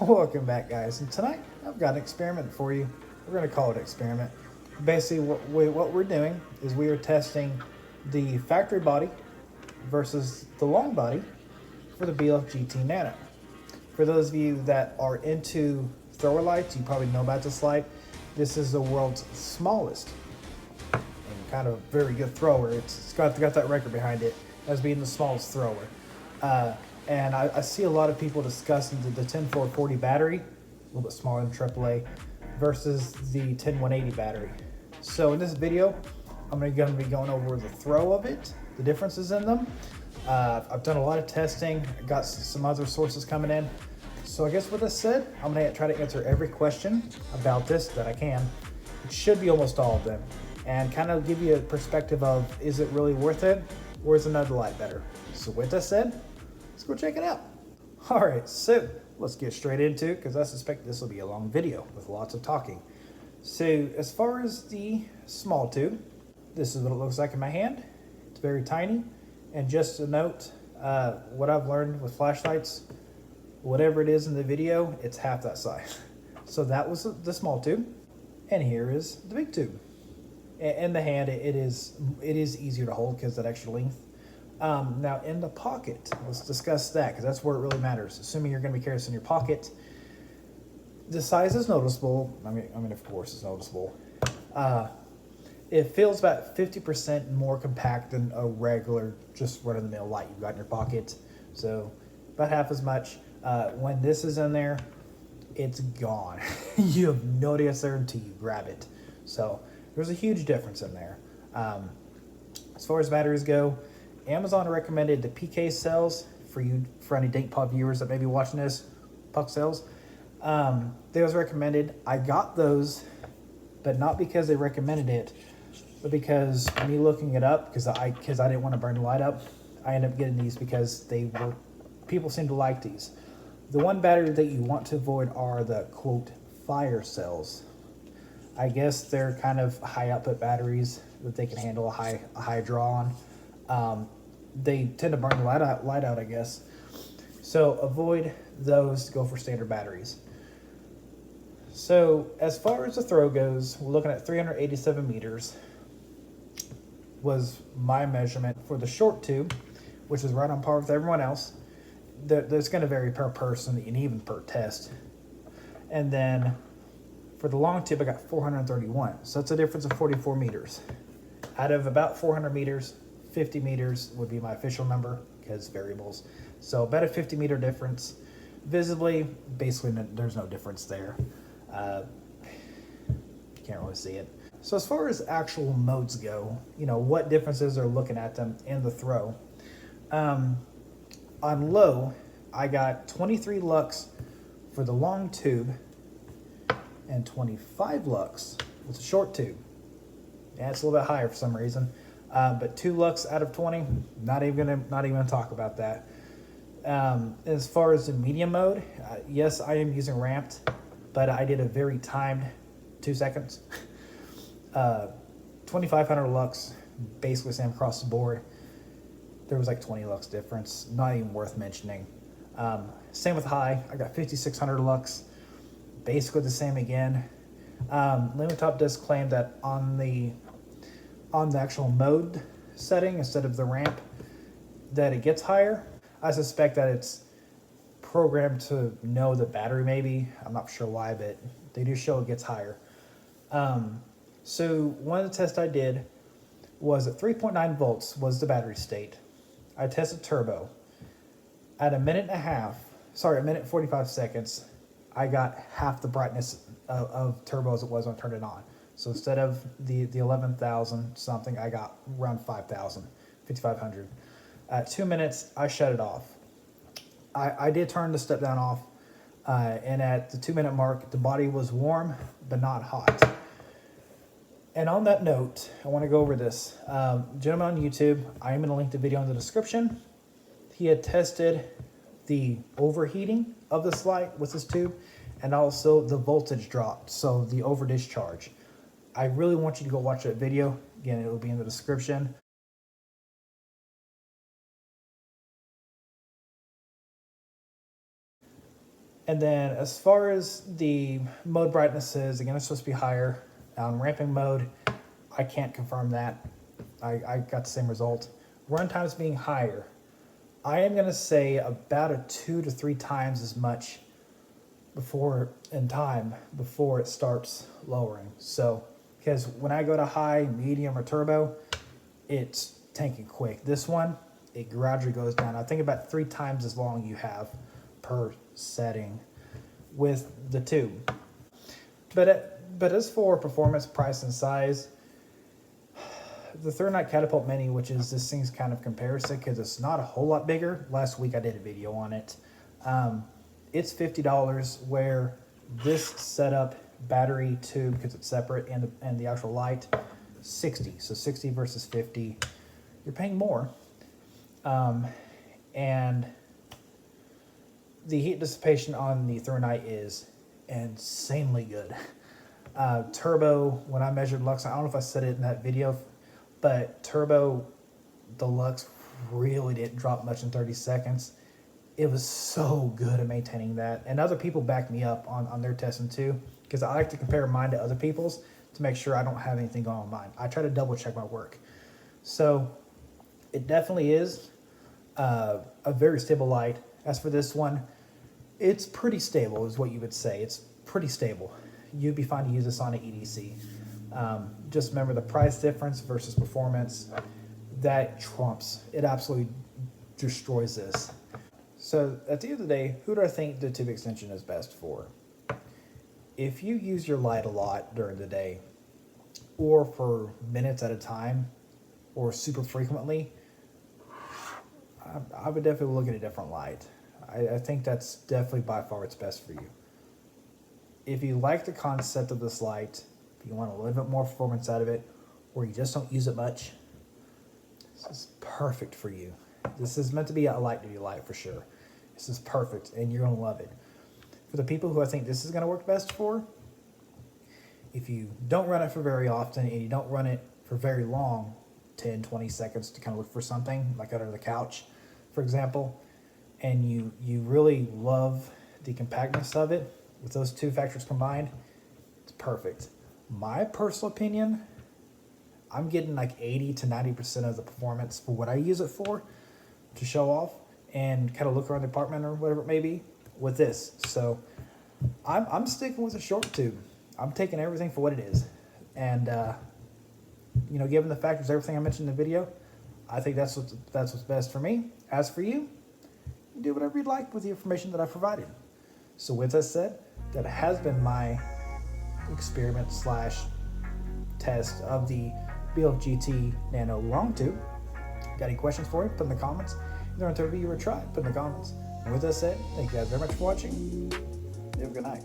Welcome back, guys, and tonight I've got an experiment for you. We're going to call it an experiment. Basically, what we're doing is we are testing the factory body versus the long body for the BLF GT Nano. For those of you that are into thrower lights, you probably know about this light. This is the world's smallest and kind of very good thrower. It's got that record behind it as being the smallest thrower. And I see a lot of people discussing the 10440 battery, a little bit smaller than AAA, versus the 10180 battery. So in this video, I'm going to be going over the throw of it, the differences in them. I've done a lot of testing, got some other sources coming in. So I guess with this said, I'm going to try to answer every question about this that I can. It should be almost all of them. And kind of give you a perspective of, is it really worth it? Or is another light better? So with that said, let's go check it out. All right, so let's get straight into it because I suspect this will be a long video with lots of talking. So as far as the small tube, this is what it looks like in my hand. It's very tiny. And just a note, what I've learned with flashlights, whatever it is in the video, it's half that size. So that was the small tube. And here is the big tube. In the hand, it is easier to hold because that extra length. Now in the pocket, let's discuss that because that's where it really matters. Assuming you're going to be carrying this in your pocket, the size is noticeable. I mean, of course, it's noticeable. It feels about 50% more compact than a regular, just run-of-the-mill light you've got in your pocket. So about half as much. When this is in there, it's gone. You have no idea it's there until you grab it. So there's a huge difference in there. As far as batteries go, Amazon recommended the PK cells for any DankPod viewers that may be watching this, puck cells. They was recommended. I got those, but not because they recommended it, but because me looking it up, because I didn't want to burn the light up, I ended up getting these because people seem to like these. The one battery that you want to avoid are the quote fire cells. I guess they're kind of high output batteries that they can handle a high draw on. They tend to burn the light out, I guess. So avoid those, go for standard batteries. So as far as the throw goes, we're looking at 387 meters was my measurement for the short tube, which is right on par with everyone else. There's going to vary per person and even per test. And then for the long tube, I got 431. So that's a difference of 44 meters. Out of about 400 meters, 50 meters would be my official number because variables. So about a 50 meter difference. Visibly, basically there's no difference there. Can't really see it. So as far as actual modes go, what differences are looking at them in the throw. On low, I got 23 lux for the long tube and 25 lux with the short tube. Yeah, it's a little bit higher for some reason. But 2 lux out of 20, not even gonna talk about that. As far as the medium mode, yes, I am using ramped, but I did a very timed 2 seconds. 2500 lux, basically same across the board. There was like 20 lux difference, not even worth mentioning. Same with high, I got 5600 lux, basically the same again. Limit Top does claim that on the actual mode setting instead of the ramp that it gets higher. I suspect that it's programmed to know the battery maybe. I'm not sure why, but they do show it gets higher. So one of the tests I did was at 3.9 volts was the battery state. I tested turbo. At a minute and 45 seconds, I got half the brightness of turbo as it was when I turned it on. So instead of the 11,000 something, I got around 5,000, 5,500. At 2 minutes, I shut it off. I did turn the step down off, and at the 2 minute mark, the body was warm, but not hot. And on that note, I want to go over this. Gentleman on YouTube, I am going to link the video in the description. He had tested the overheating of this light with this tube, and also the voltage drop, so the over discharge. I really want you to go watch that video. Again, it will be in the description. And then as far as the mode brightnesses, again, it's supposed to be higher. Ramping mode, I can't confirm that. I got the same result. Runtime's being higher. I am going to say about a 2 to 3 times as much before it starts lowering. So, because when I go to high, medium, or turbo, it's tanking quick. This one, it gradually goes down. I think about 3 times as long you have per setting with the tube. But as for performance, price, and size, the Third Catapult Mini, which is this thing's kind of comparison because it's not a whole lot bigger. Last week I did a video on it. It's $50, where this setup, battery, tube, because it's separate, and the actual light, 60. So 60 versus 50, you're paying more. And the heat dissipation on the Third is insanely good. Turbo, when I measured lux, I don't know if I said it in that video, but turbo, the lux really didn't drop much in 30 seconds. It was so good at maintaining that. And other people backed me up on their testing too, because I like to compare mine to other people's to make sure I don't have anything going on mine. I try to double check my work. So it definitely is a very stable light. As for this one, it's pretty stable is what you would say. It's pretty stable. You'd be fine to use this on an EDC. Just remember the price difference versus performance, that trumps. It absolutely destroys this. So at the end of the day, who do I think the tube extension is best for? If you use your light a lot during the day, or for minutes at a time, or super frequently, I would definitely look at a different light. I think that's definitely by far what's best for you. If you like the concept of this light, if you want a little bit more performance out of it, or you just don't use it much, this is perfect for you. This is meant to be a light duty light for sure. This is perfect, and you're gonna love it. For the people who I think this is gonna work best for, if you don't run it for very often and you don't run it for very long, 10, 20 seconds to kind of look for something, like under the couch, for example, and you really love the compactness of it, with those two factors combined, it's perfect. My personal opinion, I'm getting like 80 to 90% of the performance for what I use it for, to show off and kind of look around the apartment or whatever it may be with this. So I'm sticking with a short tube. I'm taking everything for what it is. And, given the factors, everything I mentioned in the video, I think that's what's best for me. As for you, you do whatever you'd like with the information that I provided. So with that said, that has been my experiment / test of the BLF GT Nano long tube. Got any questions for me? Put in the comments. If you want to review or try, put in the comments. And with that said, thank you guys very much for watching. You have a good night.